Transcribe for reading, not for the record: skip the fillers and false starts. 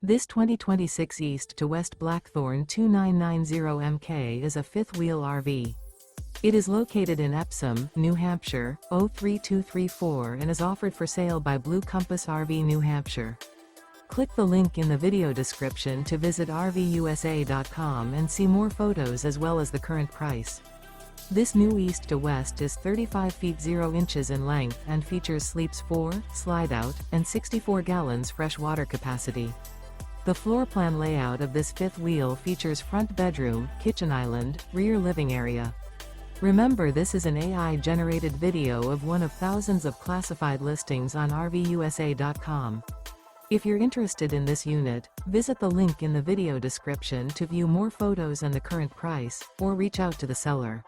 This 2026 East to West Blackthorn 2990 MK is a fifth-wheel RV. It is located in Epsom, New Hampshire, 03234 and is offered for sale by Blue Compass RV New Hampshire. Click the link in the video description to visit RVUSA.com and see more photos as well as the current price. This new East to West is 35 feet 0 inches in length and features sleeps 4, slide-out, and 64 gallons fresh water capacity. The floor plan layout of this fifth wheel features front bedroom, kitchen island, rear living area. Remember, this is an AI-generated video of one of thousands of classified listings on RVUSA.com. If you're interested in this unit, visit the link in the video description to view more photos and the current price, or reach out to the seller.